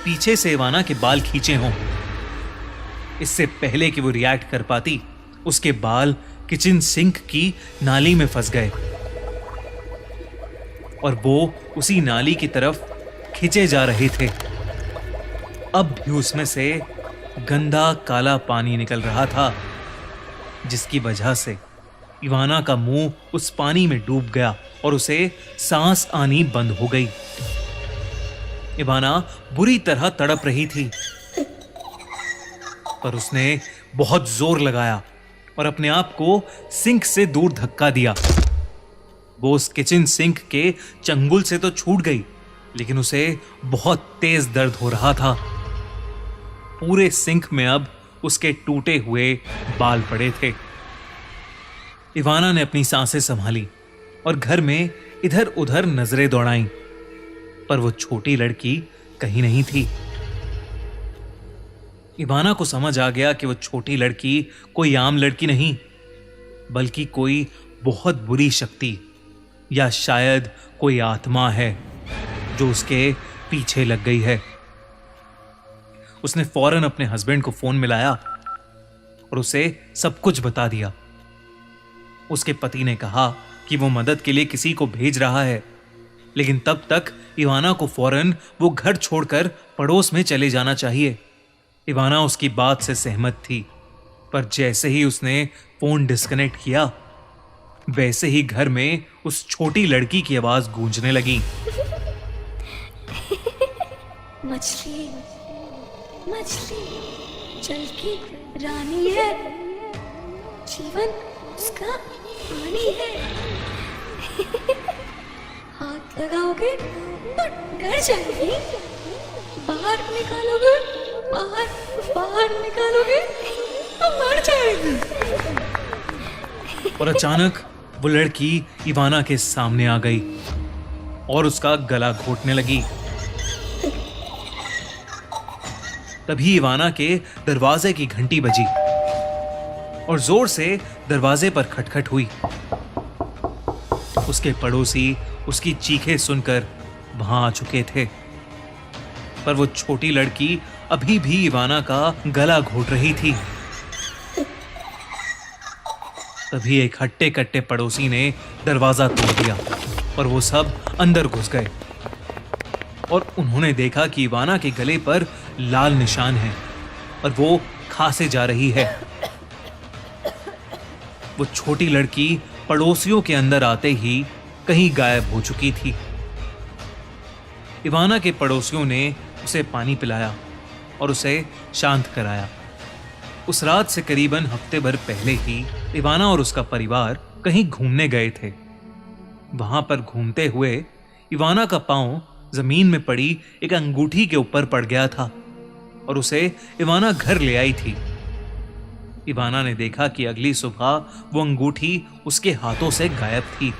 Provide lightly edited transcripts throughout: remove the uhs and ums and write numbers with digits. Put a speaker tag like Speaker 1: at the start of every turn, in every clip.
Speaker 1: पीछे से इवाना के बाल खींचे हों। इससे पहले कि वो रिएक्ट कर पाती, उसके बाल किचन सिंक की नाली में फंस गए और वो उसी नाली की तरफ खींचे जा रहे थे। अब भी उसमें से गंदा काला पानी निकल रहा था, जिसकी वजह से इवाना का मुंह उस पानी में डूब गया और उसे सांस आनी बंद हो गई। इवाना बुरी तरह तड़प रही थी, पर उसने बहुत जोर लगाया और अपने आप को सिंक से दूर धक्का दिया। वो उस किचन सिंक के चंगुल से तो छूट गई, लेकिन उसे बहुत तेज दर्द हो रहा था। पूरे सिंक में अब उसके टूटे हुए बाल पड़े थे। इवाना ने अपनी सांसें संभाली और घर में इधर उधर नजरें दौड़ाईं, पर वो छोटी लड़की कहीं नहीं थी। इवाना को समझ आ गया कि वो छोटी लड़की कोई आम लड़की नहीं, बल्कि कोई बहुत बुरी शक्ति या शायद कोई आत्मा है जो उसके पीछे लग गई है। उसने फौरन अपने हस्बैंड को फोन मिलाया और उसे सब कुछ बता दिया। उसके पति ने कहा कि वो मदद के लिए किसी को भेज रहा है, लेकिन तब तक इवाना को फौरन वो घर छोड़कर पड़ोस में चले जाना चाहिए। इवाना उसकी बात से सहमत थी, पर जैसे ही उसने फोन डिस्कनेक्ट किया, वैसे ही घर में उस छोटी लड़की की आवाज गूंजने लगी।
Speaker 2: मछली मछली जल की रानी है, जीवन उसका पानी है। हाथ लगाओगे तो डर जाएगी, बाहर निकालोगे बाहर निकालोगे तो मर जाएगी।
Speaker 1: और अचानक वो लड़की इवाना के सामने आ गई और उसका गला घोटने लगी। तभी इवाना के दरवाजे की घंटी बजी और जोर से दरवाजे पर खटखट हुई। उसके पड़ोसी उसकी चीखें सुनकर वहां आ चुके थे, पर वो छोटी लड़की अभी भी इवाना का गला घोट रही थी। तभी एक हट्टे कट्टे पड़ोसी ने दरवाजा तोड़ दिया और वो सब अंदर घुस गए और उन्होंने देखा कि इवाना के गले पर लाल निशान है और वो खांसे जा रही है। वो छोटी लड़की पड़ोसियों के अंदर आते ही कहीं गायब हो चुकी थी। इवाना के पड़ोसियों ने उसे पानी पिलाया और उसे शांत कराया। उस रात से करीबन हफ्ते भर पहले ही इवाना और उसका परिवार कहीं घूमने गए थे। वहां पर घूमते हुए इवाना का पांव जमीन में पड़ी एक अंगूठी के ऊपर पड़ गया था और उसे इवाना घर ले आई थी। इवाना ने देखा कि अगली सुबह वो अंगूठी उसके हाथों से गायब थी।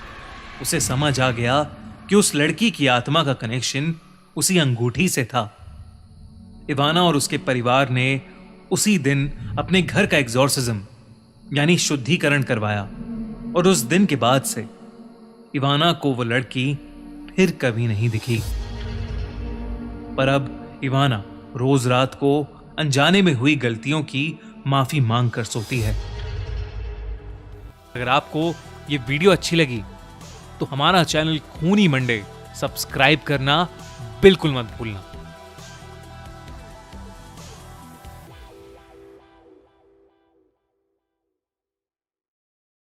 Speaker 1: उसे समझ आ गया कि उस लड़की की आत्मा का कनेक्शन उसी अंगूठी से था। इवाना और उसके परिवार ने उसी दिन अपने घर का एग्जॉर्सिज्म यानी शुद्धिकरण करवाया और उस दिन के बाद से इवाना को वो लड़की फिर कभी नहीं दिखी। पर अब इवाना रोज रात को अनजाने में हुई गलतियों की माफी मांग कर सोती है। अगर आपको ये वीडियो अच्छी लगी तो हमारा चैनल खूनी मंडे सब्सक्राइब करना बिल्कुल मत भूलना।